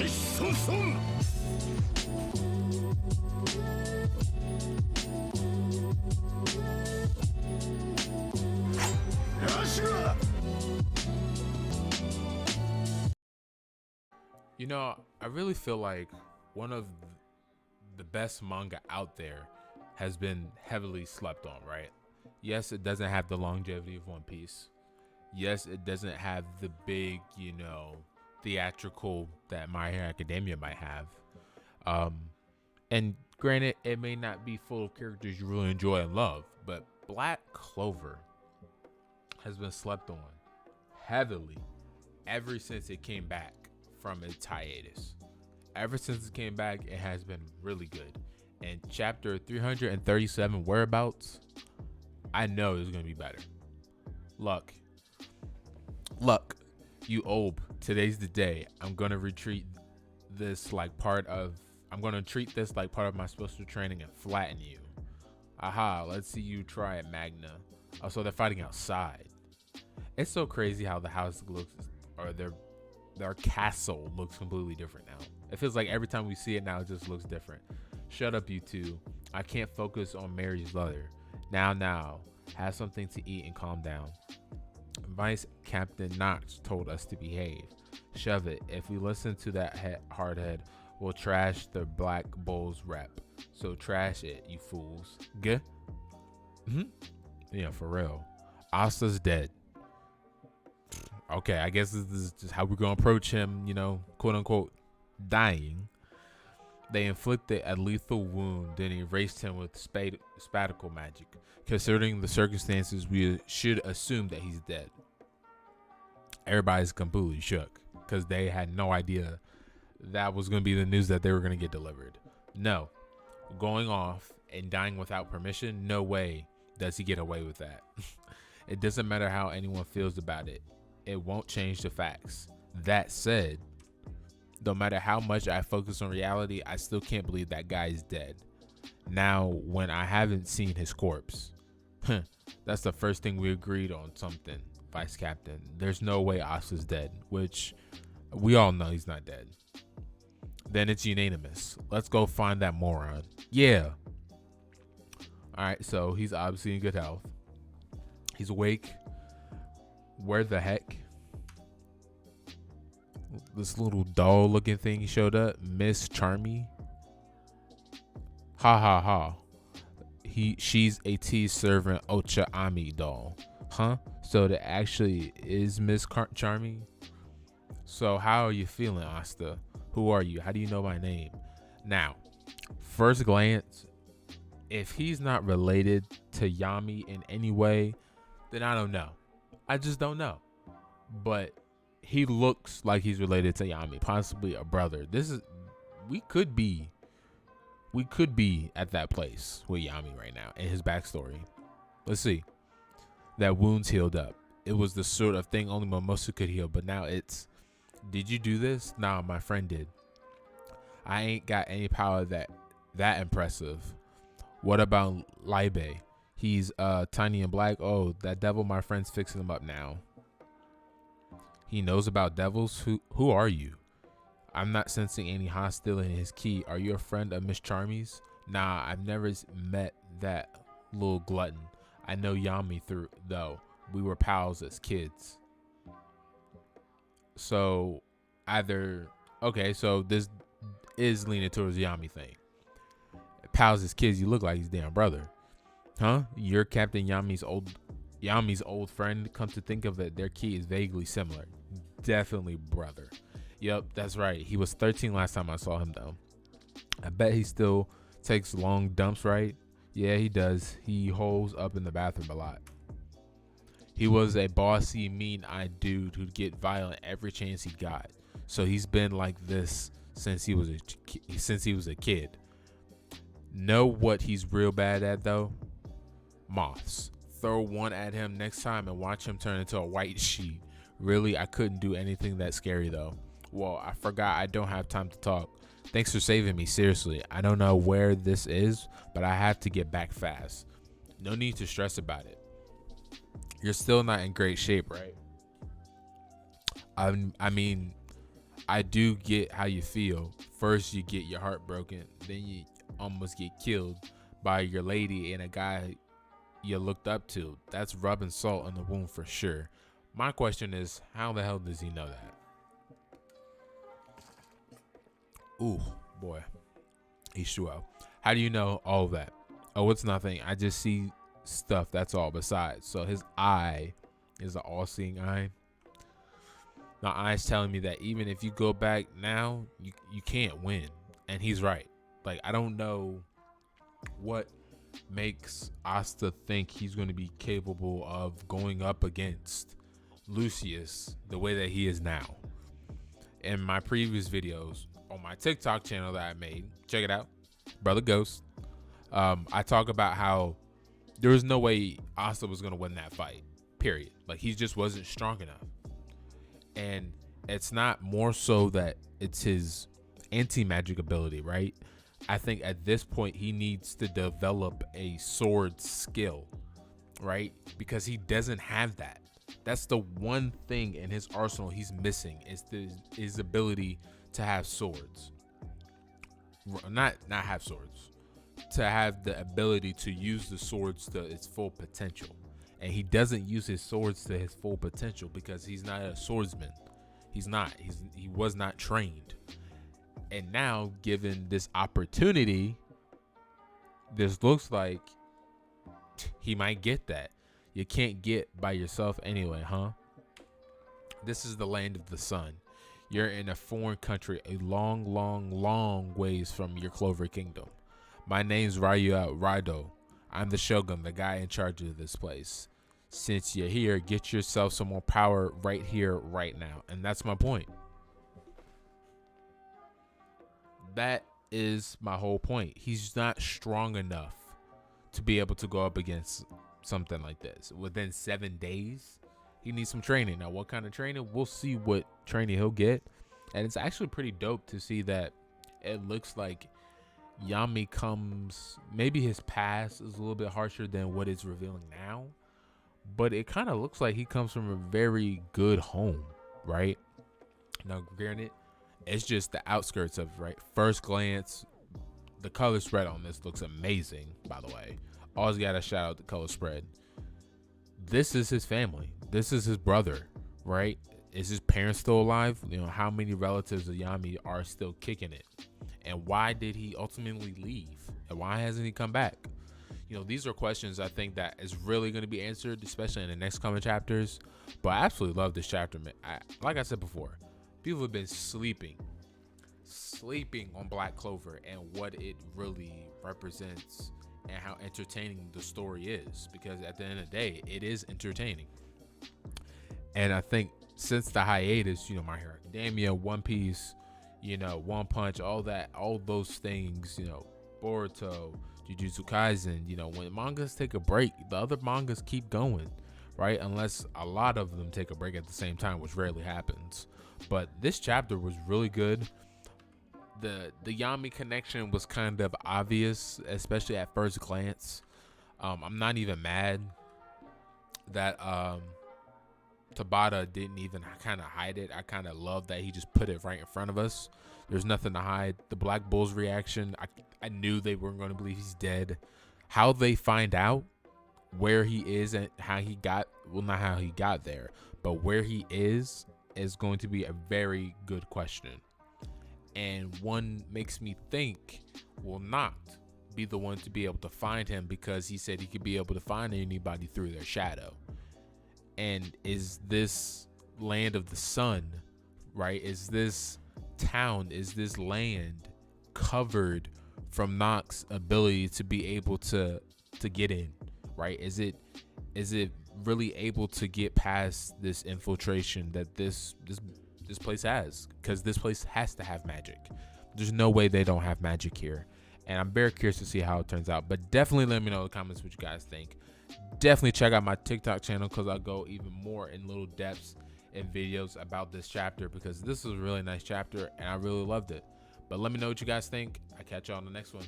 You know, I really feel like one of the best manga out there has been heavily slept on, right? Yes, it doesn't have the longevity of One Piece. Yes, it doesn't have the big, theatrical that My Hero Academia might have. Um, and granted, it may not be full of characters you really enjoy and love, but Black Clover has been slept on heavily ever since it came back from its hiatus. Ever since it came back, it has been really good. And chapter 337 whereabouts, I know it's gonna be better. Luck, you Ob. Today's the day. I'm gonna treat this like part of my special training and flatten you. Aha, let's see you try it, Magna. Oh, so they're fighting outside. It's so crazy how the house looks, or their castle looks completely different now. It feels like every time we see it now, it just looks different. Shut up, you two. I can't focus on Mary's leather. Now, have something to eat and calm down. Vice Captain Knox told us to behave. Shove it. If we listen to that hardhead, we'll trash the Black Bulls rep. So trash it, you fools. G? Yeah, for real. Asta's dead. Okay, I guess this is just how we're gonna approach him, quote unquote, dying. They inflicted a lethal wound, then erased him with spatical magic. Considering the circumstances, we should assume that he's dead. Everybody's completely shook because they had no idea that was going to be the news that they were going to get delivered. No, going off and dying without permission, no way does he get away with that. It doesn't matter how anyone feels about it. It won't change the facts. That said, no matter how much I focus on reality, I still can't believe that guy is dead. Now, when I haven't seen his corpse, that's the first thing we agreed on something, Vice Captain. There's no way Asta's dead, which we all know he's not dead. Then it's unanimous. Let's go find that moron. Yeah. All right, so he's obviously in good health. He's awake. Where the heck? This little doll looking thing showed up. Miss Charmy. Ha ha ha. She's a tea servant Ocha Ami doll. Huh? So that actually is Miss Charmy? So how are you feeling, Asta? Who are you? How do you know my name? Now, first glance, if he's not related to Yami in any way, then I don't know. I just don't know. But he looks like he's related to Yami, possibly a brother. We could be at that place with Yami right now in his backstory. Let's see. That wound's healed up. It was the sort of thing only Mimosa could heal, but now it's, did you do this? Nah, my friend did. I ain't got any power that impressive. What about Libe? He's tiny and black. Oh, that devil, my friend's fixing him up now. He knows about devils? Who are you? I'm not sensing any hostility in his key. Are you a friend of Miss Charmy's? Nah, I've never met that little glutton. I know Yami though. We were pals as kids. So so this is leaning towards the Yami thing. Pals as kids, you look like his damn brother. Huh? You're Captain Yami's old friend. Come to think of it, their key is vaguely similar. Definitely brother. Yep, that's right. He was 13 last time I saw him, though. I bet he still takes long dumps, right? Yeah, he does. He holes up in the bathroom a lot. He was a bossy, mean-eyed dude who'd get violent every chance he got. So he's been like this since he was a kid. Know what he's real bad at, though? Moths. Throw one at him next time and watch him turn into a white sheet. Really, I couldn't do anything that scary, though. Well, I forgot I don't have time to talk. Thanks for saving me, seriously. I don't know where this is, but I have to get back fast. No need to stress about it. You're still not in great shape, right? I mean, I do get how you feel. First, you get your heart broken, then you almost get killed by your lady and a guy you looked up to. That's rubbing salt in the wound for sure. My question is, how the hell does he know that? Ooh, boy. H2O. How do you know all of that? Oh, it's nothing. I just see stuff. That's all. Besides, so his eye is an all-seeing eye. My eye's telling me that even if you go back now, you can't win. And he's right. Like, I don't know what makes Asta think he's going to be capable of going up against Lucius the way that he is now. In my previous videos on my TikTok channel that I made, check it out, Brother Ghost. I talk about how there was no way Asta was going to win that fight, period. Like, he just wasn't strong enough. And it's not more so that it's his anti-magic ability, right? I think at this point he needs to develop a sword skill, right? Because he doesn't have that. That's the one thing in his arsenal he's missing, is his ability to have swords. Not have swords. To have the ability to use the swords to its full potential. And he doesn't use his swords to his full potential because he's not a swordsman. He's not. He was not trained. And now, given this opportunity, this looks like he might get that. You can't get by yourself anyway, huh? This is the land of the sun. You're in a foreign country, a long, long, long ways from your Clover kingdom. My name's Raido. I'm the Shogun, the guy in charge of this place. Since you're here, get yourself some more power right here, right now. And that's my point. That is my whole point. He's not strong enough to be able to go up against something like this. Within 7 days, he needs some training. Now, what kind of training? We'll see what training he'll get. And it's actually pretty dope to see that it looks like Yami comes, maybe his past is a little bit harsher than what it's revealing now. But it kind of looks like he comes from a very good home, right? Now, granted, it's just the outskirts of, right? First glance, the color spread on this looks amazing, by the way. Always got to shout out the color spread. This is his family. This is his brother, right? Is his parents still alive? You know, how many relatives of Yami are still kicking it? And why did he ultimately leave? And why hasn't he come back? You know, these are questions I think that is really going to be answered, especially in the next coming chapters. But I absolutely love this chapter, man. Like I said before, people have been sleeping on Black Clover and what it really represents and how entertaining the story is. Because at the end of the day, it is entertaining. And I think since the hiatus, you know, My Hero Academia, One Piece, you know, One Punch, all those things, you know, Boruto, Jujutsu Kaisen, you know, when mangas take a break, the other mangas keep going, right? Unless a lot of them take a break at the same time, which rarely happens. But this chapter was really good. The Yami connection was kind of obvious, especially at first glance. I'm not even mad that Tabata didn't even kind of hide it. I kind of love that he just put it right in front of us. There's nothing to hide. The Black Bull's reaction, I knew they weren't going to believe he's dead. How they find out where he is and how he got, well, not how he got there, but where he is going to be a very good question. And one makes me think will not be the one to be able to find him, because he said he could be able to find anybody through their shadow. And is this land of the sun, right? Is this town, is this land covered from Nox's ability to be able to get in, right? Is it really able to get past this infiltration that this place has? Because this place has to have magic. There's no way they don't have magic here. And I'm very curious to see how it turns out. But definitely let me know in the comments what you guys think. Definitely check out my TikTok channel, because I'll go even more in little depths in videos about this chapter, because this is a really nice chapter and I really loved it. But let me know what you guys think. I'll catch y'all on the next one.